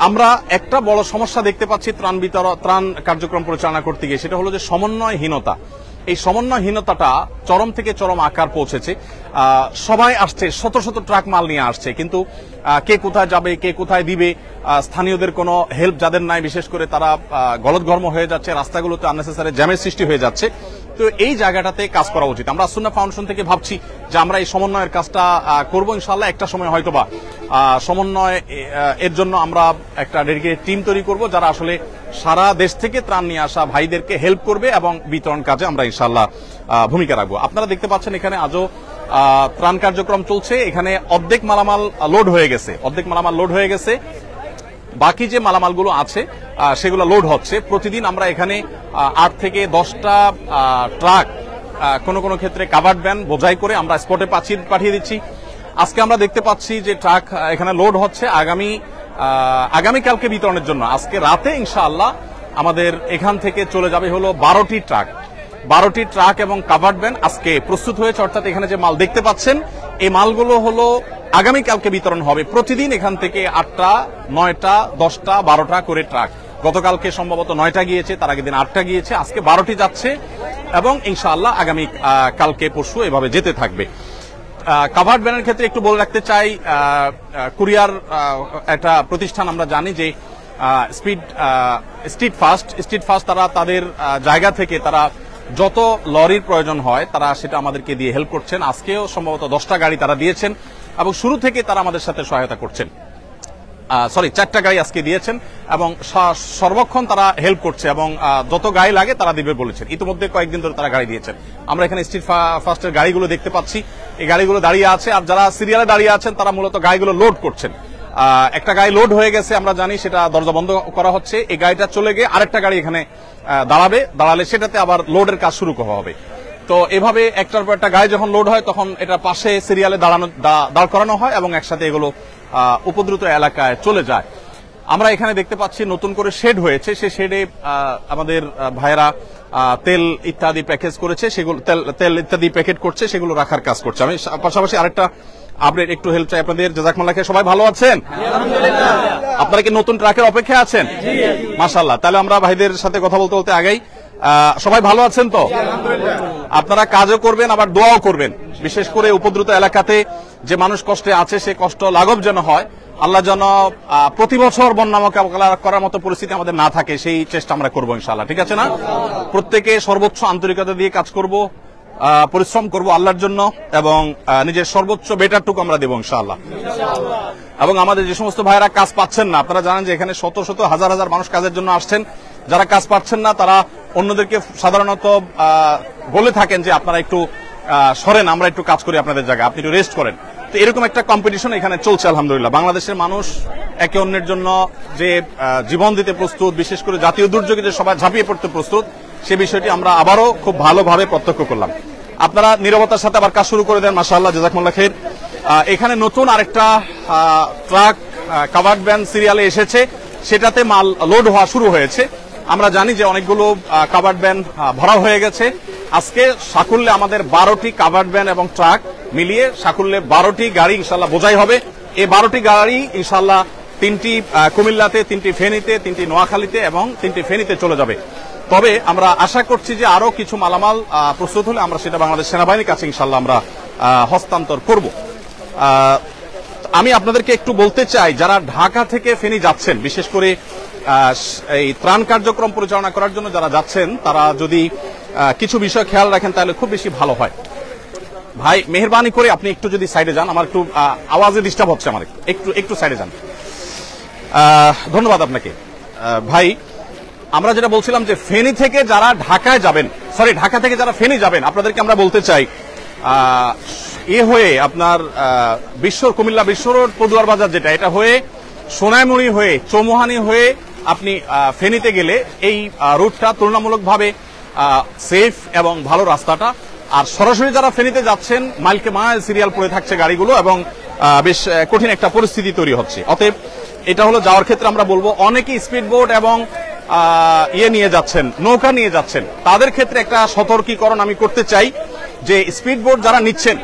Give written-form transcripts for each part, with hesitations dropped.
আমরা একটা বড় সমস্যা দেখতে পাচ্ছি ত্রাণ কার্যক্রম পরিচালনা করতে গিয়ে, সেটা হলো যে সমন্বয়হীনতা। এই সমন্বয়হীনতাটা চরম থেকে চরম আকার পৌঁছেছে। সবাই আসছে, শত শত ট্রাক মাল নিয়ে আসছে, কিন্তু কে কোথায় যাবে, কে কোথায় দিবে, স্থানীয়দের কোনো হেল্প যাদের নাই, বিশেষ করে তারা গলদঘর্ম হয়ে যাচ্ছে, রাস্তাগুলোতে আননেসেসারি জ্যামের সৃষ্টি হয়ে যাচ্ছে। তো এই জায়গাটাতে কাজ করা উচিত। আমরা সুন্নাহ ফাউন্ডেশন থেকে ভাবছি যে আমরা এই সমন্বয়ের কাজটা করব ইনশাআল্লাহ। একটা সময় হয়তোবা সমন্বয় এর জন্য আমরা একটা ডেডিকেটেড টিম তৈরি করব, যারা আসলে সারা দেশ থেকে ত্রাণ নিয়ে আসা ভাইদেরকে হেল্প করবে এবং বিতরণ কাজে আমরা ইনশাআল্লাহ ভূমিকা রাখবো। আপনারা দেখতে পাচ্ছেন এখানে আজও ত্রাণ কার্যক্রম চলছে। এখানে অর্ধেক মালামাল লোড হয়ে গেছে, বাকি যে মালামালগুলো আছে সেগুলো লোড হচ্ছে। প্রতিদিন আমরা এখানে 8 থেকে 10টা ট্রাক, কোনো ক্ষেত্রে কাভার্ড ভ্যান বোঝাই করে আমরা স্পটে পাঠিয়ে দিচ্ছি। আজকে আমরা দেখতে পাচ্ছি যে ট্রাক এখানে লোড হচ্ছে আগামীকালকে বিতরণের জন্য। আজকে রাতে ইনশাআল্লাহ আমাদের এখান থেকে চলে যাবে হলো 12টি ট্রাক এবং কাভার্ড ভ্যান আজকে প্রস্তুত হয়েছে। অর্থাৎ এখানে যে মাল দেখতে পাচ্ছেন এই মালগুলো হলো আগামীকালকে বিতরণ হবে। প্রতিদিন এখান থেকে 8টা, 9টা, 10টা, 12টা করে ট্রাক। গতকালকে সম্ভবত 9টা গিয়েছে, তার আগের দিন 8টা গিয়েছে, আজকে 12টি যাচ্ছে এবং ইনশাআল্লাহ আগামী কালকে পরশু এভাবে যেতে থাকবে। কাভার্ড ভ্যানের ক্ষেত্রে একটু বলে রাখতে চাই, কুরিয়ার একটা প্রতিষ্ঠান আমরা জানি যে স্ট্রিট ফাস্ট তারা তাদের জায়গা থেকে তারা যত লরির প্রয়োজন হয় তারা সেটা আমাদেরকে দিয়ে হেল্প করছেন। আজকেও সম্ভবত 10টা গাড়ি তারা দিয়েছেন এবং শুরু থেকে তারা আমাদের সাথে সহায়তা করছেন। 4টা গাড়ি আজকে দিয়েছেন এবং সর্বক্ষণ তারা হেল্প করছে এবং যত গাড়ি লাগে তারা দিবে বলেছেন। ইতিমধ্যে কয়েকদিন ধরে তারা গাড়ি দিয়েছেন। আমরা এখানে স্ট্রিট ফাস্টের গাড়িগুলো দেখতে পাচ্ছি, এই গাড়িগুলো দাঁড়িয়ে আছে আর যারা সিরিয়ালে দাঁড়িয়ে আছেন তারা মূলত গাড়িগুলো লোড করছেন। একটা গাড়ি লোড হয়ে গেছে, আমরা জানি সেটা দরজা বন্ধ করা হচ্ছে। এই গাড়িটা চলে গিয়ে আরেকটা গাড়ি এখানে দাঁড়ালে সেটাতে আবার লোডের কাজ শুরু করা হবে। তো এভাবে একটার পর একটা গাড়ি যখন লোড হয় তখন এটা পাশে সিরিয়ালে দাঁড় করানো হয় এবং একসাথে এগুলো উপদ্রুত এলাকায় চলে যায়। আমরা এখানে দেখতে পাচ্ছি নতুন করে শেড হয়েছে, সেই শেডে আমাদের ভাইয়েরা তেল ইত্যাদি প্যাকেজ করেছে, সেগুলো তেল ইত্যাদি প্যাকেট করছে, সেগুলো রাখার কাজ করছে। আমি পাশাপাশি আরেকটা আপডেট একটু হেল্প চাই আপনাদের। জাযাকুমুল্লাহ খাইর। সবাই ভালো আছেন? আপনারা কি নতুন ট্রাকের অপেক্ষায় আছেন? মাশাআল্লাহ। তাহলে আমরা ভাইদের সাথে কথা বলতে আগাই। সবাই ভালো আছেন তো? আপনারা কাজও করবেন আবার দোয়াও করবেন। বিশেষ করে উপদ্রুত এলাকাতে যে মানুষ কষ্টে আছে সে কষ্ট লাঘব যেন হয়, আল্লাহ যেন প্রতি বছর বন্যা মোকাবেলা করার মতো পরিস্থিতি আমাদের না থাকে, সেই চেষ্টা আমরা করবো ইনশাআল্লাহ। ঠিক আছে না? প্রত্যেকে সর্বোচ্চ আন্তরিকতা দিয়ে কাজ করব, পরিশ্রম করব আল্লাহর জন্য এবং নিজের সর্বোচ্চ বেটারটুকু আমরা দেবো ইনশাআল্লাহ। এবং আমাদের যে সমস্ত ভাইয়েরা কাজ পাচ্ছেন না, আপনারা জানেন যে এখানে শত শত হাজার হাজার মানুষ কাজের জন্য আসছেন। যারা কাজ পাচ্ছেন না তারা অন্যদেরকে সাধারণত বলে থাকেন যে আপনারা একটু সরেন, আমরা একটু কাজ করি আপনাদের জায়গায়, আপনি একটু রেস্ট করেন। তো এরকম একটা কম্পিটিশন এখানে চলছে আলহামদুলিল্লাহ। বাংলাদেশের মানুষ একে অন্যের জন্য যে জীবন দিতে প্রস্তুত, বিশেষ করে জাতীয় দুর্যোগে যে সবাই ঝাঁপিয়ে পড়তে প্রস্তুত, সে বিষয়টি আমরা আবারও খুব ভালোভাবে প্রত্যক্ষ করলাম। আপনারা নীরবতার সাথে আবার কাজ শুরু করে দেন, মাশাআল্লাহ, জাযাকুমুল্লাহ খাইর। এখানে নতুন আরেকটা ট্রাক কাভার্ড ভ্যান সিরিয়ালে এসেছে, সেটাতে মাল লোড হওয়া শুরু হয়েছে। আমরা জানি যে অনেকগুলো কাভার্ড ভ্যান ভরা হয়ে গেছে। আজকে সাকুল্যে আমাদের 12টি কাভার্ড ভ্যান এবং ট্রাক মিলিয়ে সাকুল্যে 12টি গাড়ি ইনশাআল্লাহ বোঝাই হবে। এই 12টি গাড়ি ইনশাআল্লাহ 3টি কুমিল্লাতে, 3টি ফেনীতে, 3টি নোয়াখালীতে এবং 3টি ফেনীতে চলে যাবে। তবে আমরা আশা করছি যে আরো কিছু মালামাল প্রস্তুত হলে আমরা সেটা বাংলাদেশ সেনাবাহিনীর কাছে ইনশাআল্লাহ আমরা হস্তান্তর করব। আমি আপনাদেরকে একটু বলতে চাই, যারা ঢাকা থেকে ফেনী যাচ্ছেন, বিশেষ করে এই ত্রাণ কার্যক্রম পরিচালনা করার জন্য যারা যাচ্ছেন, তারা যদি কিছু বিষয় খেয়াল রাখেন তাহলে খুব বেশি ভালো হয়। ভাই মেহেরবানি করে আপনি একটু যদি সাইডে যান, আমার একটু আওয়াজে ডিস্টার্ব হচ্ছে, আমার একটু সাইডে যান। ধন্যবাদ আপনাকে। ভাই আমরা যেটা বলছিলাম যে ফেনী থেকে যারা ঢাকায় যাবেন, ঢাকা থেকে যারা ফেনী যাবেন, আপনাদেরকে আমরা বলতে চাই হয়ে আপনার কুমিল্লা বিশ্ব রোড পদুয়ার বাজার যেটা, এটা হয়ে সোনাইমুড়ি হয়ে চৌমুহানি হয়ে আপনি ফেনীতে গেলে এই রুটটা তুলনামূলকভাবে সেফ এবং ভালো রাস্তাটা। আর সরাসরি যারা ফেনীতে যাচ্ছেন মাইলকে মাইল সিরিয়াল পড়ে থাকছে গাড়িগুলো এবং বেশ কঠিন একটা পরিস্থিতি তৈরি হচ্ছে। অতএব এটা হলো যাওয়ার ক্ষেত্রে আমরা বলবো অনেকেই স্পিড বোট এবং নিয়ে যাচ্ছেন, নৌকা নিয়ে যাচ্ছেন, তাদের ক্ষেত্রে একটা সতর্কীকরণ আমি করতে চাই যে স্পিড বোট যারা নিচ্ছেন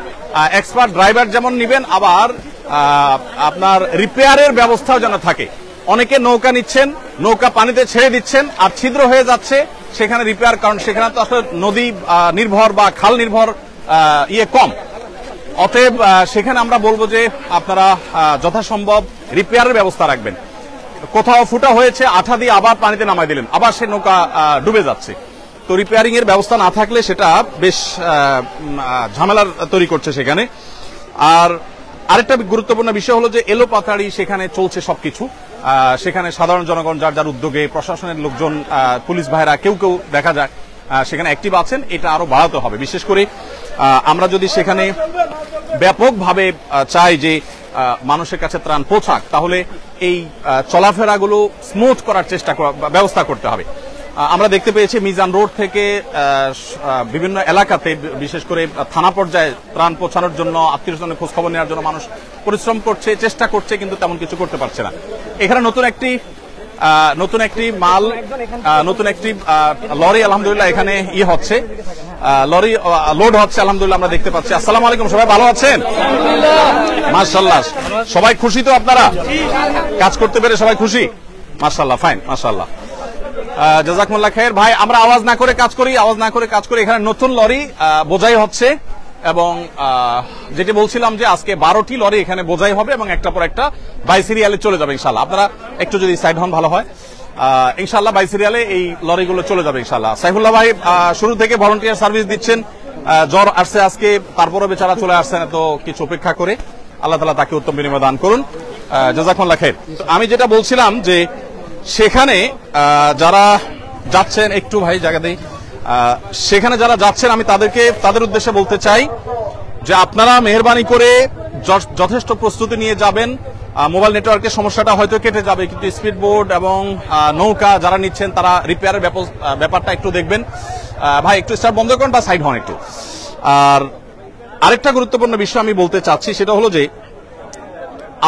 এক্সপার্ট ড্রাইভার যেমন নিবেন, আবার আপনার রিপেয়ারের ব্যবস্থাও যেন থাকে। অনেকে নৌকা নিচ্ছেন, নৌকা পানিতে ছেড়ে দিচ্ছেন আর ছিদ্র হয়ে যাচ্ছে সেখানে রিপেয়ার, কারণ সেখানে তো আসলে নদী নির্ভর বা খাল নির্ভর কম। অতএব সেখানে আমরা বলবো যে আপনারা যথাসম্ভব রিপেয়ারের ব্যবস্থা রাখবেন। কোথাও ফুটা হয়েছে, আঠা দিয়ে আবার পানিতে নামাই দিলেন, আবার সে নৌকা ডুবে যাচ্ছে। তো রিপেয়ারিং এর ব্যবস্থা না থাকলে সেটা বেশ ঝামেলার তৈরি করছে সেখানে। আর আরেকটা গুরুত্বপূর্ণ বিষয় হলো যে এলোপাতাড়ি সেখানে চলছে সবকিছু। সেখানে সাধারণ জনগণ যার যার উদ্যোগে, প্রশাসনের লোকজন, পুলিশ ভাইরা কেউ কেউ দেখা যায় সেখানে অ্যাক্টিভ আছেন। এটা আরো বাড়াতে হবে। বিশেষ করে আমরা যদি সেখানে ব্যাপকভাবে চাই যে মানুষের কাছে ত্রাণ পৌঁছাক, তাহলে এই চলাফেরাগুলো স্মুথ করার ব্যবস্থা করতে হবে। আমরা দেখতে পেয়েছি মিজান রোড থেকে বিভিন্ন এলাকাতে, বিশেষ করে থানা পর্যায়ে ত্রাণ পৌঁছানোর জন্য, আত্মীয়স্বজনের খোঁজ খবর নেওয়ার জন্য মানুষ পরিশ্রম করছে, চেষ্টা করছে, কিন্তু তেমন কিছু করতে পারছে না। এখানে নতুন একটি লরি আলহামদুলিল্লাহ এখানে হচ্ছে, লরি লোড হচ্ছে আলহামদুলিল্লাহ আমরা দেখতে পাচ্ছি। আসসালামু আলাইকুম, সবাই ভালো আছেন? মাশাআল্লাহ, সবাই খুশি তো? আপনারা কাজ করতে পেরে সবাই খুশি? মাশাআল্লাহ, ফাইন, মাশাআল্লাহ, জাযাকুমুল্লাহ খায়ের। ভাই, আমরা আওয়াজ না করে কাজ করি। এখানে নতুন লরি বোঝাই হচ্ছে এবং যেটি বলছিলাম যে আজকে 12টি লরি এখানে বোঝাই হবে এবং একটা পর একটা বাই সিরিয়ালে চলে যাবে ইনশাআল্লাহ। আপনারা একটু যদি সাইড হন ভালো হয়। ইনশাআল্লাহ বাই সিরিয়ালে এই লরিগুলো চলে যাবে ইনশাআল্লাহ। সাইফুল্লাহ ভাই শুরু থেকে ভলান্টিয়ার সার্ভিস দিচ্ছেন, জ্বর আসছে আজকে, তারপরে বেচারা চলে আসছেন এত কিছু উপেক্ষা করে। আল্লাহ তাআলা তাকে উত্তম বিনিময় দান করুন, জাযাকুমুল্লাহ খায়ের। আমি যেটা বলছিলাম যে সেখানে যারা যাচ্ছেন, একটু ভাই জায়গা দেই, সেখানে যারা যাচ্ছেন আমি তাদের উদ্দেশ্যে বলতে চাই যে আপনারা মেহেরবানি করে যথেষ্ট প্রস্তুতি নিয়ে যাবেন। মোবাইল নেটওয়ার্কের সমস্যাটা হয়তো কেটে যাবে, কিন্তু স্পিড বোট এবং নৌকা যারা নিচ্ছেন তারা রিপেয়ারের ব্যাপারটা একটু দেখবেন। ভাই একটু স্টার্ট বন্ধ করেন বা সাইড হন একটু। আর আরেকটা গুরুত্বপূর্ণ বিষয় আমি বলতে চাচ্ছি, সেটা হলো যে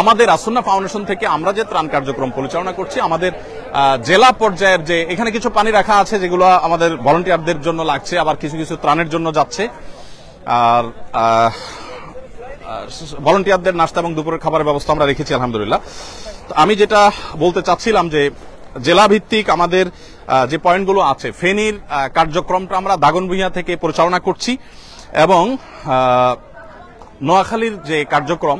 আমাদের আসুন্নাহ ফাউন্ডেশন থেকে আমরা যে ত্রাণ কার্যক্রম পরিচালনা করছি, আমাদের জেলা পর্যায়ের যে এখানে কিছু পানি রাখা আছে যেগুলো আমাদের ভলান্টিয়ারদের জন্য লাগছে, আবার কিছু কিছু ত্রাণের জন্য যাচ্ছে। আর ভলান্টিয়ারদের নাস্তা এবং দুপুরের খাবারের ব্যবস্থা আমরা রেখেছি আলহামদুলিল্লাহ। তো আমি যেটা বলতে চাচ্ছিলাম যে জেলা ভিত্তিক আমাদের যে পয়েন্টগুলো আছে, ফেনীর কার্যক্রমটা আমরা দাগনভূঞা থেকে পরিচালনা করছি এবং নোয়াখালীর যে কার্যক্রম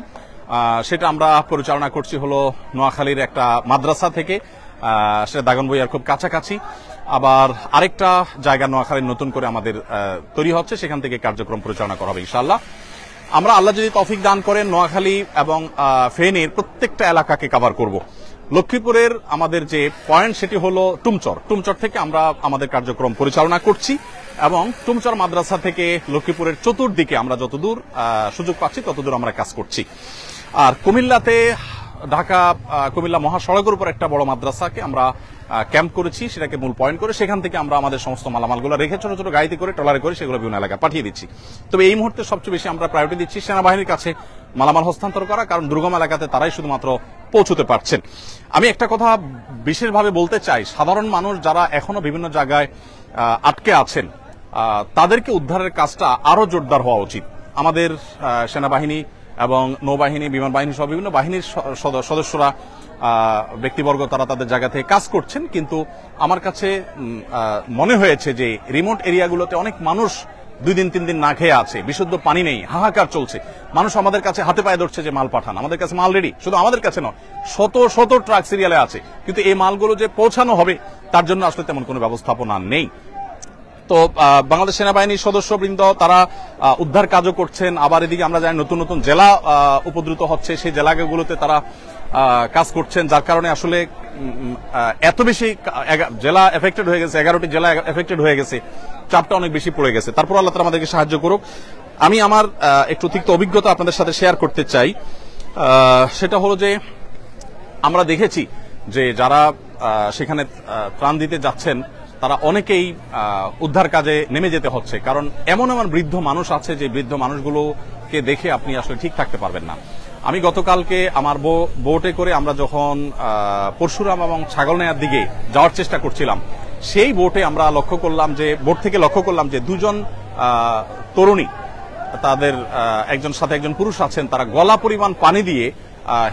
সেটা আমরা পরিচালনা করছি হলো নোয়াখালীর একটা মাদ্রাসা থেকে, সেটা দাগনভূঞার খুব কাছাকাছি। আবার আরেকটা জায়গা নোয়াখালীর নতুন করে আমাদের তৈরি হচ্ছে, সেখান থেকে কার্যক্রম পরিচালনা করা হবে ইনশাআল্লাহ। আমরা আল্লাহ যদি তৌফিক দান করেন নোয়াখালী এবং ফেনীর প্রত্যেকটা এলাকাকে কভার করব। লক্ষ্মীপুরের আমাদের যে পয়েন্ট সেটি হলো টুমচর থেকে আমরা আমাদের কার্যক্রম পরিচালনা করছি এবং টুমচর মাদ্রাসা থেকে লক্ষ্মীপুরের চতুর্দিকে আমরা যতদূর সুযোগ পাচ্ছি ততদূর আমরা কাজ করছি। আর কুমিল্লাতে ঢাকা কুমিল্লা মহাসড়কের উপর একটা বড় মাদ্রাসাকে আমরা ক্যাম্প করেছি, সেটাকে মূল পয়েন্ট করে সেখান থেকে আমরা আমাদের সমস্ত মালামালগুলো রেখে ছোট ছোট গাড়িতে করে ট্রলারে করে সেগুলো বিভিন্ন এলাকায় পাঠিয়ে দিচ্ছি। তবে এই মুহূর্তে সবচেয়ে বেশি আমরা প্রায়োরিটি দিচ্ছি সেনাবাহিনীর কাছে মালামাল হস্তান্তর করা, কারণ দুর্গম এলাকাতে তারাই শুধুমাত্র পৌঁছতে পারছেন। আমি একটা কথা বিশেষভাবে বলতে চাই, সাধারণ মানুষ যারা এখনো বিভিন্ন জায়গায় আটকে আছেন তাদেরকে উদ্ধারের কাজটা আরো জোরদার হওয়া উচিত। আমাদের সেনাবাহিনী এবং নৌবাহিনী, বিমান বাহিনী সহ বিভিন্ন বাহিনীর সদস্যরা, ব্যক্তিবর্গ তারা তাদের জায়গা থেকে কাজ করছেন, কিন্তু আমার কাছে মনে হয়েছে যে রিমোট এরিয়াগুলোতে অনেক মানুষ 2 দিন 3 দিন না খেয়ে আছে, বিশুদ্ধ পানি নেই, হাহাকার চলছে। মানুষ আমাদের কাছে হাতে পায়ে ধরছে যে মাল পাঠান, আমাদের কাছে মাল রেডি, শুধু আমাদের কাছে নয়, শত শত ট্রাক সিরিয়ালে আছে, কিন্তু এই মালগুলো যে পৌঁছানো হবে তার জন্য আসলে তেমন কোনো ব্যবস্থাপনা নেই। তো বাংলাদেশ সেনাবাহিনীর সদস্যবৃন্দ তারা উদ্ধার কাজও করছেন। আবার এদিকে আমরা জানি নতুন নতুন জেলা উপদ্রুত হচ্ছে, সেই জেলাগুলোতে তারা কাজ করছেন, যার কারণে আসলে এত বেশি জেলা এফেক্টেড হয়ে গেছে, 11টি জেলা এফেক্টেড হয়ে গেছে, চাপটা অনেক বেশি পড়ে গেছে। তারপর আল্লাহ তাআলা আমাদেরকে সাহায্য করুক। আমি আমার একটু তিক্ত অভিজ্ঞতা আপনাদের সাথে শেয়ার করতে চাই। সেটা হলো যে আমরা দেখেছি যে যারা সেখানে ত্রাণ দিতে যাচ্ছেন তারা অনেকেই উদ্ধার কাজে নেমে যেতে হচ্ছে, কারণ এমন এমন বৃদ্ধ মানুষ আছে যে বৃদ্ধ মানুষগুলোকে দেখে আপনি আসলে ঠিক থাকতে পারবেন না। আমি গতকালকে আমার বোটে করে আমরা যখন পরশুরাম এবং ছাগলনাইয়ার দিকে যাওয়ার চেষ্টা করছিলাম, সেই বোটে আমরা বোট থেকে লক্ষ্য করলাম যে 2 জন তরুণী, তাদের একজন সাথে একজন পুরুষ আছেন, তারা গলা পরিমাণ পানি দিয়ে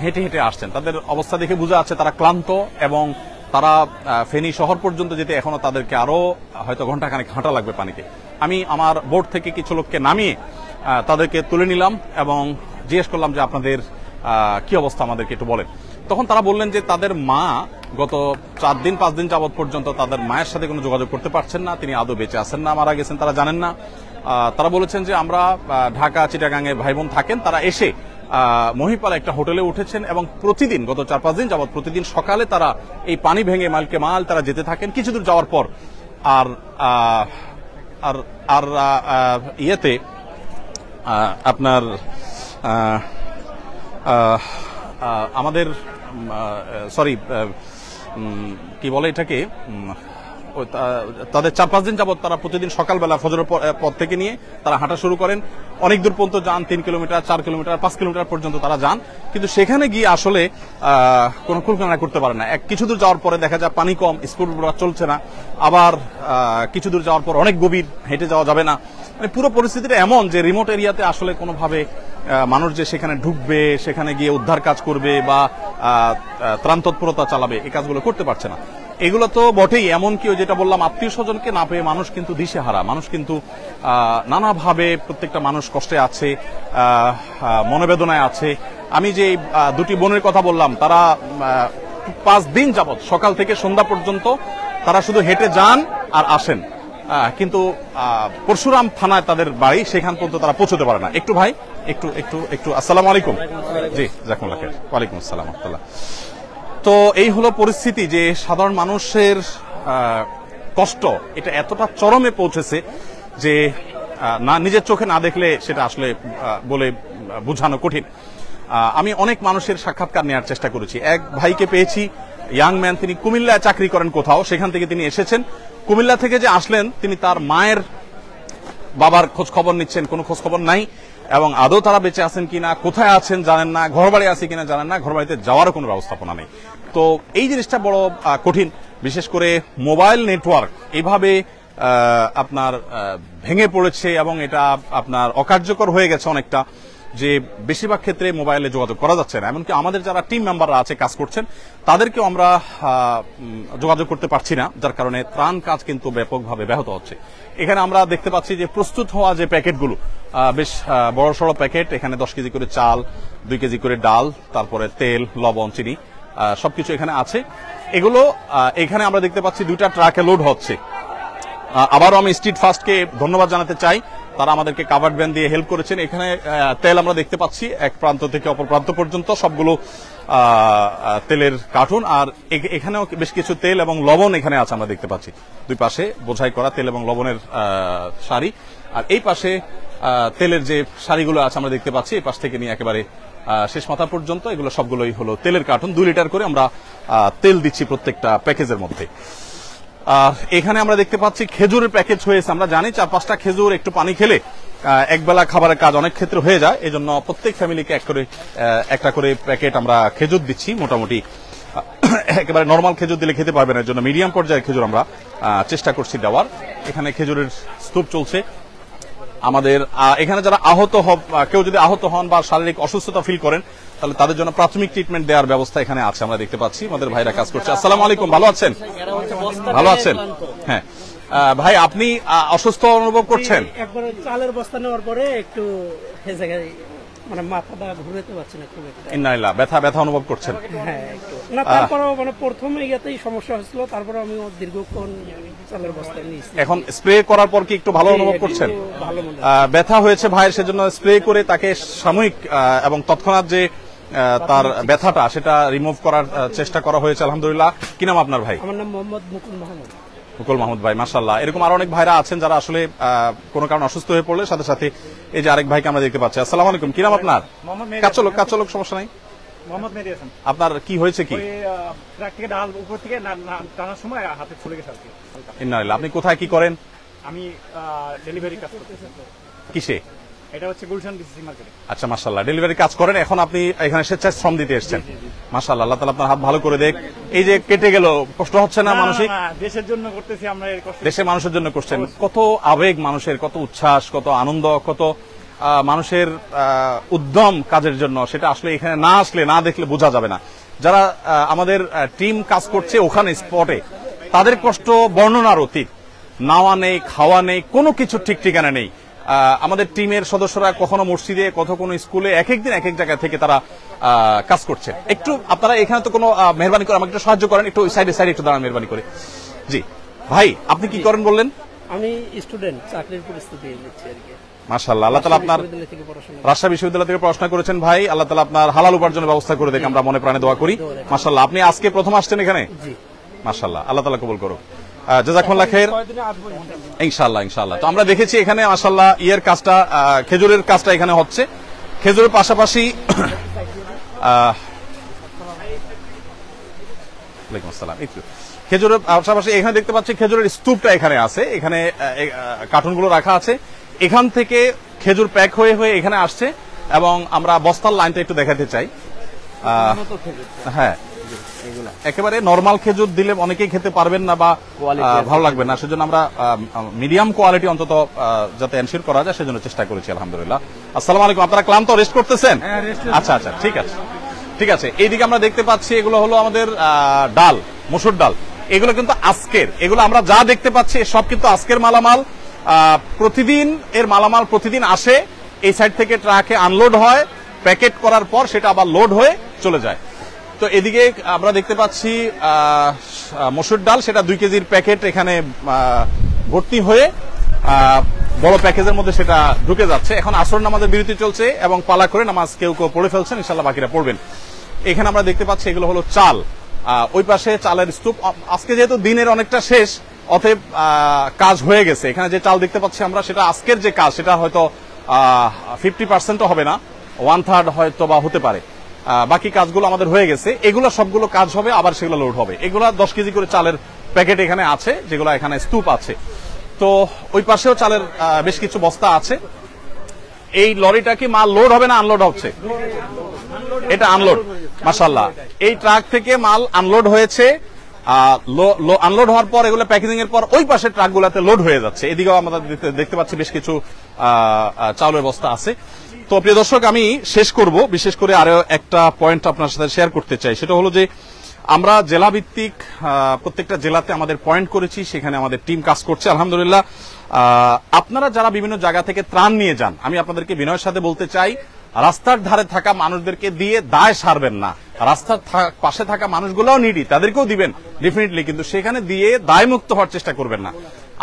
হেঁটে হেঁটে আসছেন। তাদের অবস্থা দেখে বোঝা যাচ্ছে তারা ক্লান্ত এবং তারা ফেনী শহর পর্যন্ত যেতে এখনো তাদেরকে আরো হয়তো ঘন্টাখানেক হাঁটা লাগবে পানিতে। আমি আমার বোট থেকে কিছু লোককে নামিয়ে তাদেরকে তুলে নিলাম এবং জিজ্ঞেস করলাম যে আপনাদের কি অবস্থা আমাদেরকে একটু বলেন। তখন তারা বললেন যে তাদের মা গত 4 দিন 5 দিন যাবৎ পর্যন্ত তাদের মায়ের সাথে কোনো যোগাযোগ করতে পারছেন না, তিনি আদৌ বেঁচে আছেন না মারা গেছেন তারা জানেন না। তারা বলেছেন যে আমরা ঢাকা চিটাগাঙে ভাই বোন থাকেন, তারা এসে মহিপাল একটা হোটেলে উঠেছেন এবং প্রতিদিন গত 4-5 দিন যাবৎ প্রতিদিন সকালে তারা এই পানি ভেঙে মাইলকে মাল তারা যেতে থাকেন। কিছু দূর যাওয়ার পর আর আর আর ইয়েতে আপনার আমাদের সরি কি বলে এটাকে, তাদের 4-5 দিন যাবত তারা প্রতিদিন সকালবেলা ফজরের পর থেকে নিয়ে তারা হাঁটা শুরু করেন। অনেক দূর পর্যন্ত যান, 3 কিলোমিটার 4 কিলোমিটার 5 কিলোমিটার পর্যন্ত তারা যান, কিন্তু সেখানে গিয়ে আসলে কোনো কুলকানা করতে পারে না। কিছু দূর যাওয়ার পরে দেখা যায় পানি কম, স্কুল চলছে না, আবার কিছু দূর যাওয়ার পর অনেক গভীর, হেঁটে যাওয়া যাবে না। মানে পুরো পরিস্থিতিটা এমন যে রিমোট এরিয়াতে আসলে কোনোভাবে মানুষ যে সেখানে ঢুকবে, সেখানে গিয়ে উদ্ধার কাজ করবে বা ত্রাণ তৎপরতা চালাবে, এই কাজগুলো করতে পারছে না। এগুলো তো বটেই, এমনকি যেটা বললাম আত্মীয় স্বজনকে না পেয়ে মানুষ কিন্তু দিশেহারা, মানুষ কিন্তু নানাভাবে প্রত্যেকটা মানুষ কষ্টে আছে, মনোবেদনায় আছে। আমি যে দুটি বোনের কথা বললাম, তারা 5 দিন যাবত সকাল থেকে সন্ধ্যা পর্যন্ত তারা শুধু হেঁটে যান আর আসেন, কিন্তু পরশুরাম থানায় তাদের বাড়ি, সেখান পর্যন্ত তারা পৌঁছতে পারে না। একটু ভাই একটু একটু একটু আসসালামু আলাইকুম। জি জাকুল্লাহ খাইর। ওয়ালাইকুম আসসালাম ওয়া রাহমাতুল্লাহ। তো এই হলো পরিস্থিতি যে সাধারণ মানুষের কষ্ট এটা এতটা চরমে পৌঁছেছে যে না নিজের চোখে না দেখলে সেটা আসলে বলে বোঝানো কঠিন। আমি অনেক মানুষের সাক্ষাৎকার নেওয়ার চেষ্টা করেছি। এক ভাইকে পেয়েছি, ইয়াং ম্যান, তিনি কুমিল্লায় চাকরি করেন কোথাও, সেখান থেকে তিনি এসেছেন। কুমিল্লা থেকে যে আসলেন তিনি তার মায়ের বাবার খোঁজ খবর নিচ্ছেন, কোনো খোঁজ খবর নাই এবং আদৌ তারা বেঁচে আছেন কিনা, কোথায় আছেন জানেন না, ঘর বাড়ি আছে কিনা জানেন না, ঘর বাড়িতে যাওয়ারও কোনো ব্যবস্থাপনা নেই। তো এই জিনিসটা বড় কঠিন, বিশেষ করে মোবাইল নেটওয়ার্ক এইভাবে আপনার ভেঙে পড়েছে এবং এটা আপনার অকার্যকর হয়ে গেছে অনেকটা, যে বেশিরভাগ ক্ষেত্রে মোবাইলে যোগাযোগ করা যাচ্ছে না। এমনকি আমাদের যারা টিম মেম্বাররা আছে কাজ করছেন তাদেরকেও আমরা যোগাযোগ করতে পারছি না, যার কারণে ত্রাণ কাজ কিন্তু ব্যাপকভাবে ব্যাহত হচ্ছে। এখানে আমরা দেখতে পাচ্ছি যে প্রস্তুত হওয়া যে প্যাকেটগুলো, বেশ বড় সড়ো প্যাকেট, এখানে 10 কেজি করে চাল, 2 কেজি করে ডাল, তারপরে তেল, লবণ, চিনি সবকিছু এখানে আছে। এগুলো এখানে আমরা দেখতে পাচ্ছি 2টা ট্রাকে লোড হচ্ছে। আবারও আমি স্ট্রিট ফাস্টকে ধন্যবাদ জানাতে চাই, তারা আমাদেরকে কাভার্ড ভ্যান দিয়ে হেল্প করেছেন। এখানে তেল আমরা দেখতে পাচ্ছি এক প্রান্ত থেকে অপর প্রান্ত পর্যন্ত সবগুলো তেলের কার্টুন, আর এখানেও বেশ কিছু তেল এবং লবণ এখানে আছে আমরা দেখতে পাচ্ছি। দুই পাশে বোঝাই করা তেল এবং লবণের সারি, আর এই পাশে তেলের যে সারিগুলো আছে আমরা দেখতে পাচ্ছি, এই পাশ থেকে নিয়ে একেবারে শেষ মাথা পর্যন্ত এগুলো সবগুলোই হলো তেলের কার্টুন। 2 লিটার করে আমরা তেল দিচ্ছি প্রত্যেকটা প্যাকেজের মধ্যে। আর এখানে আমরা দেখতে পাচ্ছি খেজুরের প্যাকেজ হয়েছে। আমরা জানি 4-5টা খেজুর একটু পানি খেলে একবেলা খাবারের কাজ অনেক ক্ষেত্রে হয়ে যায়, এই জন্য প্রত্যেক ফ্যামিলিকে একটা করে প্যাকেট আমরা খেজুর দিচ্ছি। মোটামুটি একেবারে নর্মাল খেজুর দিলে খেতে পারবে না, এর জন্য মিডিয়াম পর্যায়ের খেজুর আমরা চেষ্টা করছি দেওয়ার। এখানে খেজুরের স্তূপ চলছে। আমাদের এখানে যারা কেউ যদি আহত হন বা শারীরিক অসুস্থতা ফিল করেন তাহলে তাদের জন্য প্রাথমিক ট্রিটমেন্ট দেওয়ার ব্যবস্থা এখানে আছে, আমরা দেখতে পাচ্ছি। আমাদের ভাইরা কাজ করছে। আসসালামু আলাইকুম, ভালো আছেন? ভালো আছেন? হ্যাঁ ভাই, আপনি অসুস্থ অনুভব করছেন? একবার চালের বস্তা নেওয়ার পরে একটু মানে মাথাটা ঘুরাতে পারছি না খুব একটা। ইন্নালিল্লাহ, ব্যথা অনুভব করছেন? হ্যাঁ একটু না, তারপরে মানে প্রথমে ইয়াতেই সমস্যা হয়েছিল, তারপরে আমি দীর্ঘক্ষণ চালের বস্তা নিয়েছি। এখন স্প্রে করার পর কি একটু ভালো অনুভব করছেন? ব্যথা হয়েছে ভাইয়ের, সেজন্য স্প্রে করে তাকে সাময়িক এবং তৎক্ষণাৎ যে তার ব্যথাটা সেটা রিমুভ করার চেষ্টা করা হয়েছে আলহামদুলিল্লাহ। কি নাম আপনার ভাই? আমার নাম মোহাম্মদ মুকুল মাহমুদ। মুকুল মাহমুদ ভাই, মাশাআল্লাহ। এরকম আরো অনেক ভাইরা আছেন যারা আসলে কোনো কারণে অসুস্থ হয়ে পড়লে সাথে সাথে এই যে আরেক ভাইকে আমরা দেখতে পাচ্ছি। আসসালামু আলাইকুম, কি নাম আপনার? কাচলক, সমস্যা নাই। মোহাম্মদ মেহেদী হাসান। আপনার কি হয়েছে? কি ট্রাক থেকে ডাল উপর থেকে টানার সময় হাতে ফুলে গেছে। ইন্নালিল্লাহ। আপনি কোথায় কি করেন? আমি ডেলিভারি কাজ করতেছি। কিসে? এটা হচ্ছে গুলশান ডিসিসি মার্কেটে। আচ্ছা, মাশাআল্লাহ, ডেলিভারি কাজ করেন। এখন আপনি এখানে স্বেচ্ছায় শ্রম দিতে এসেছেন। মাশাআল্লাহ, আল্লাহ তাআলা আপনার হাত ভালো করে দেখ। এই যে কেটে গেল, কষ্ট হচ্ছে না মানসিক? দেশের জন্য করতেছি আমরা, এই কষ্ট দেশের মানুষের জন্য করছেন। কত আবেগ মানুষের, কত উচ্ছ্বাস, কত আনন্দ, কত মানুষের উদ্যম কাজের জন্য, সেটা আসলে এখানে না আসলে না দেখলে বোঝা যাবে না। যারা আমাদের টিম কাজ করছে ওখানে স্পটে, তাদের কষ্ট বর্ণনার অতীত। নাওয়া নেই, খাওয়া নেই, কোনো কিছু ঠিক ঠিকানা নেই। আমাদের টিমের সদস্যরা কখনো মসজিদে, কখনো কোনো স্কুলে, এক এক দিন এক এক জায়গা থেকে তারা কাজ করছে। একটু আপনারা এখানে তো কোনো মেহরবানি করে আমাকে একটু সাহায্য করেন, একটু সাইডে সাইডে একটু দাঁড়ান মেহরবানি করে। জি ভাই, আপনি কি করেন বললেন? আমি স্টুডেন্ট, চাকরির পরিস্থিতি নিচ্ছি আর কি। মাশাআল্লাহ, আল্লাহ তাআলা আপনার রাজশাহী বিশ্ববিদ্যালয় থেকে পড়াশোনা করেছেন ভাই, আল্লাহ তাআলা আপনার হালাল উপার্জনের ব্যবস্থা করে দেখ, আমরা মনে প্রাণে দোয়া করি। মাশাআল্লাহ, আপনি আজকে প্রথম আসছেন এখানে? জি মাশাআল্লাহ, আল্লাহ তাআলা কবুল করুক। জাযাকুমুল্লাহ খাইর। ইনশাআল্লাহ ইনশাআল্লাহ। তো আমরা দেখেছি এখানে মাশাআল্লাহ ইয়ের কাজটা, খেজুরের কাজটা এখানে হচ্ছে। খেজুরের পাশাপাশি ওয়ালাইকুম আসসালাম। একটু খেজুরের পাশাপাশি এখানে দেখতে পাচ্ছি খেজুরের স্তূপটা এখানে আছে, এখানে কার্টুনগুলো রাখা আছে। এখান থেকে খেজুর প্যাক হয়ে হয়ে এখানে আসছে এবং আমরা বস্তার লাইনটা একটু দেখাতে চাই। হ্যাঁ, একেবারে নরমাল খেজুর দিলে অনেকেই খেতে পারবেন না বা ভালো লাগবে না, সেজন্য আমরা মিডিয়াম কোয়ালিটি অন্তত যাতে এনশিওর করা যায় সেজন্য চেষ্টা করেছি। আলহামদুলিল্লাহ। আসসালামু আলাইকুম, আপনারা ক্লান্ত, রেস্ট করতেছেন? আচ্ছা আচ্ছা, ঠিক আছে ঠিক আছে। এইদিকে আমরা দেখতে পাচ্ছি এগুলো হলো আমাদের ডাল, মসুর ডাল। এগুলো কিন্তু আজকের, এগুলো আমরা যা দেখতে পাচ্ছি সব কিন্তু আজকের মালামাল। প্রতিদিন এর মালামাল প্রতিদিন আসে, এই সাইড থেকে ট্রাকে আনলোড হয়, প্যাকেট করার পর সেটা আবার লোড হয়ে চলে যায়। তো এদিকে আমরা দেখতে পাচ্ছি মসুর ডাল, সেটা 2 কেজির প্যাকেট এখানে ভর্তি হয়ে বড় প্যাকেজের মধ্যে সেটা ঢুকে যাচ্ছে। এখন আসর নামাজের বিরতি চলছে এবং পালা করে নামাজ কেউ কেউ পড়ে ফেলছেন, ইনশাআল্লাহ বাকিরা পড়বেন। এখানে আমরা দেখতে পাচ্ছি এগুলো হলো চাল, ওই পাশে চালের স্তূপ। আজকে যেহেতু দিনের অনেকটা শেষ, অতএব কাজ হয়ে গেছে। এখানে যে চাল দেখতে পাচ্ছি আমরা, সেটা আজকের যে কাজ সেটা হয়তো 50% হবে না, 1/3 হয়তো বা হতে পারে। বাকি কাজগুলো আমাদের হয়ে গেছে। এগুলো সবগুলো কাজ হবে, আবার সেগুলো লোড হবে। এগুলো 10 কেজি করে চালের প্যাকেট এখানে আছে, যেগুলো এখানে স্তূপ আছে। তো ওই পাশেও চালের বেশ কিছু বস্তা আছে। এই লরিটা কি মাল লোড হবে না আনলোড হচ্ছে? এটা আনলোড। মাশাআল্লাহ, এই ট্রাক থেকে মাল আনলোড হয়েছে। আনলোড হওয়ার পর এগুলো প্যাকেজিং এর পর ওই পাশে ট্রাকগুলোতে লোড হয়ে যাচ্ছে। এদিকেও আমরা দেখতে পাচ্ছি বেশ কিছু চাউলের বস্তা আছে। তো প্রিয় দর্শক, আমি শেষ করব, বিশেষ করে আরো একটা পয়েন্ট আপনার সাথে শেয়ার করতে চাই। সেটা হলো যে আমরা জেলা ভিত্তিক প্রত্যেকটা জেলাতে আমাদের পয়েন্ট করেছি, সেখানে আমাদের টিম কাজ করছে আলহামদুলিল্লাহ। আপনারা যারা বিভিন্ন জায়গা থেকে ত্রাণ নিয়ে যান, আমি আপনাদেরকে বিনয়ের সাথে বলতে চাই, রাস্তার ধারে থাকা মানুষদেরকে দিয়ে দায় সারবেন না। রাস্তার পাশে থাকা মানুষগুলোও নিডি, তাদেরকেও দিবেন ডেফিনেটলি, কিন্তু সেখানে দিয়ে দায় মুক্ত হওয়ার চেষ্টা করবেন না।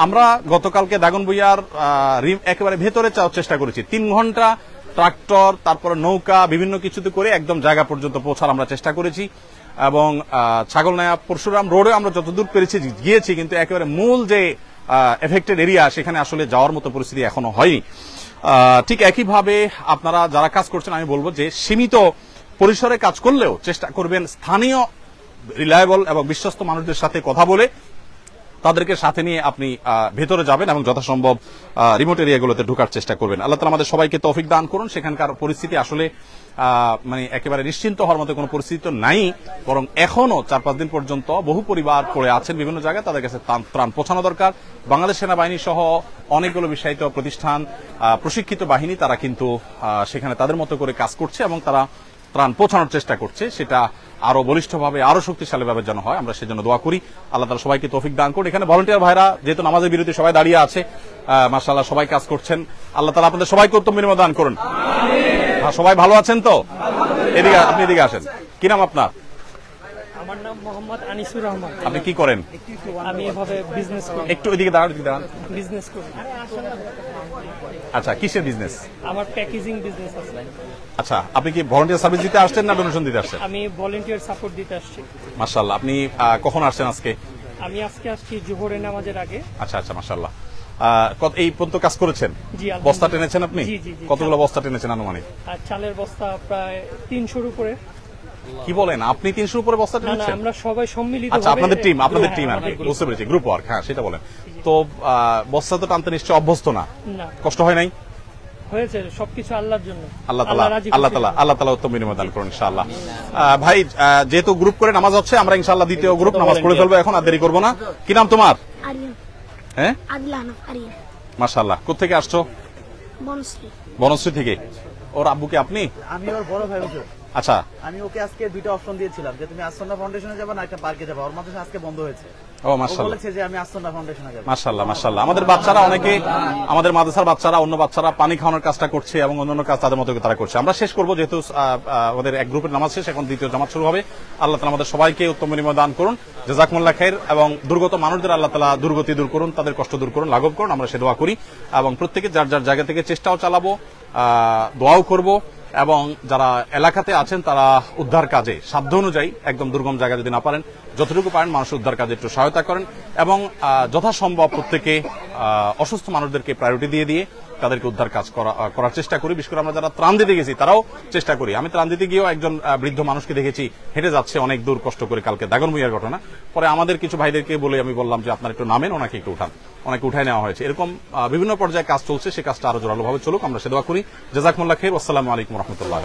আমরা গতকালকে দাগনভূঞার একেবারে ভেতরে যাওয়ার চেষ্টা করেছি, 3 ঘন্টা ট্রাক্টর, তারপর নৌকা, বিভিন্ন কিছুতে করে একদম জায়গা পর্যন্ত পৌঁছার আমরা চেষ্টা করেছি। এবং ছাগলনাইয়া পরশুরাম রোডে আমরা যতদূর পেরেছি গিয়েছি, কিন্তু একেবারে মূল যে এফেক্টেড এরিয়া সেখানে আসলে যাওয়ার মতো পরিস্থিতি এখনো হয়নি। ঠিক একইভাবে আপনারা যারা কাজ করছেন, আমি বলবো যে সীমিত পরিসরে কাজ করলেও চেষ্টা করবেন স্থানীয় রিলায়েবল এবং বিশ্বস্ত মানুষদের সাথে কথা বলে তাদেরকে সাথে নিয়ে আপনি ভেতরে যাবেন এবং যথাসম্ভব রিমোট এরিয়াগুলোতে ঢোকার চেষ্টা করবেন। আল্লাহ তাআলা আমাদের সবাইকে তৌফিক দান করুন। সেখানকার পরিস্থিতি আসলে মানে একেবারে নিশ্চিন্ত হওয়ার মতো কোনো পরিস্থিতি তো নাই, বরং এখনো 4-5 দিন পর্যন্ত বহু পরিবার পড়ে আছেন বিভিন্ন জায়গায়, তাদের কাছে ত্রাণ পৌঁছানো দরকার। বাংলাদেশ সেনাবাহিনী সহ অনেকগুলো বিশ্বায়িত প্রতিষ্ঠান, প্রশিক্ষিত বাহিনী, তারা কিন্তু সেখানে তাদের মতো করে কাজ করছে এবং তারা ত্রাণ পৌঁছানোর চেষ্টা করছে। সেটা আরো বলিষ্ঠভাবে, আরো শক্তিশালীভাবে যেন হয়, আমরা সেজন্য দোয়া করি। আল্লাহ তাআলা সবাইকে তৌফিক দান করুন। এখানে ভলান্টিয়ার ভাইরা যেহেতু নামাজের বিরতি সবাই দাঁড়িয়ে আছে, মাশাআল্লাহ সবাই কাজ করছেন। আল্লাহ তাআলা আপনাদের সবাইকে উত্তম বিনিময় দান করুন। সবাই ভালো আছেন তো? এদিকে, আপনি এদিকে আসেন। কি নাম আপনার? আমার নাম মোহাম্মদ আনিসুর রহমান। আপনি কি করেন? আমি এভাবে বিজনেস করি। একটু এদিকে দাঁড়ান, এদিকে দাঁড়ান। বিজনেস করি। আচ্ছা, কিসের বিজনেস? আমার প্যাকেজিং বিজনেস আছে। আচ্ছা, আপনি কি ভলান্টিয়ার সার্ভিস দিতে আসছেন না ডোনেশন দিতে আসছেন? আমি ভলান্টিয়ার সাপোর্ট দিতে আসছি। মাশাআল্লাহ। আপনি কখন আসছেন আজকে? আমি আজকে আসছি জোহরের নামাজের আগে। আচ্ছা আচ্ছা, মাশাআল্লাহ। এই পর্যন্ত কাজ করেছেন? জি, বস্তা টেনেছেন আপনি? জি জি। কতগুলো বস্তা টেনেছেন আনুমানিক? আর চালের বস্তা প্রায় 300-র উপরে। কি বলেন, আপনি 300-র উপরে বস্তা টেনেছেন? আমরা সবাই সম্মিলিত। আচ্ছা, আপনাদের টিম আর কি, বুঝতে পেরেছি, গ্রুপ ওয়ার্ক। হ্যাঁ, সেটা বলেন। তো বস্তা তো টানতে নিশ্চয় অভ্যস্ত না? কষ্ট হয় নাই? হয়েছে, সবকিছু আল্লাহর জন্য। আল্লাহ তাআলা উত্তম বিনিময় দান করুন ইনশাআল্লাহ। ভাই, যেহেতু গ্রুপ করে নামাজ হচ্ছে, আমরা ইনশাআল্লাহ দ্বিতীয় গ্রুপ নামাজ পড়ে ফেলবো এখন, আর দেরি করবো না। কি নাম তোমার? আরিয়ান। হ্যাঁ, আদিলান আরিয়ান। মাশাআল্লাহ। কোথা থেকে আসছো? বনশ্রী। বনশ্রী থেকে। ওর আব্বুকে আপনি? আমি ওর বড় ভাই হুজুর। আচ্ছা, আমি ওকে আজকে দুইটা অপশন দিয়েছিলাম যে তুমি আসন্না ফাউন্ডেশনে যাবে না একটা পার্কে যাবে। ওর মাদ্রাসা আজকে বন্ধ হয়েছে। ও ও মাশাআল্লাহ, বলেছে যে আমি আসন্না ফাউন্ডেশনে যাবো। মাশাআল্লাহ, মাশাআল্লাহ। আমাদের বাচ্চারা অনেকে, আমাদের মাদ্রাসার বাচ্চারা, অন্য বাচ্চারা পানি খাওয়ানোর কাজটা করছে এবং অন্যান্য কাজ তাদের মতো করে তারা করছে। আমরা শেষ করবো, যেহেতু আমাদের এক গ্রুপের নামাজ শেষ, এখন দ্বিতীয় জামাত শুরু হবে। আল্লাহ তাআলা আমাদের সবাইকে উত্তম বিনিময় দান করুন। জাযাকুমুল্লাহ খাইর। এবং দুর্গত মানুষদের আল্লাহ তাআলা দুর্গতি দূর করুন, তাদের কষ্ট দূর করুন, লাঘব করুন, আমরা সে দোয়া করি। এবং প্রত্যেকে যার যার জায়গা থেকে চেষ্টাও চালাবো, দোয়াও করব। এবং যারা এলাকাতে আছেন তারা উদ্ধার কাজে সাধ্য অনুযায়ী, একদম দুর্গম জায়গা যদি না পারেন, যতটুকু পারেন মানুষ উদ্ধার কাজে একটু সহায়তা করেন। এবং যথাসম্ভব প্রত্যেকে অসুস্থ মানুষদেরকে প্রায়োরিটি দিয়ে তাদেরকে উদ্ধার কাজ করার চেষ্টা করি। বিশেষ করে আমরা যারা ত্রাণ দিতে গেছি তারাও চেষ্টা করি। আমি ত্রাণ দিতে গিয়েও একজন বৃদ্ধ মানুষকে দেখেছি হেঁটে যাচ্ছে অনেক দূর কষ্ট করে, কালকে দাগনভূঞার ঘটনা। পরে আমাদের কিছু ভাইদেরকে বলে আমি বললাম যে আপনারা একটু নামেন, ওনাকে একটু উঠান। অনেকে উঠায় নেওয়া হয়েছে। এরকম বিভিন্ন পর্যায়ে কাজ চলছে, সে কাজটা আরো জোরালোভাবে চলুক, আমরা সে দোয়া করি। জাযাকুমুল্লাহ খাইর। আসসালামু আলাইকুম ওয়া রাহমাতুল্লাহ।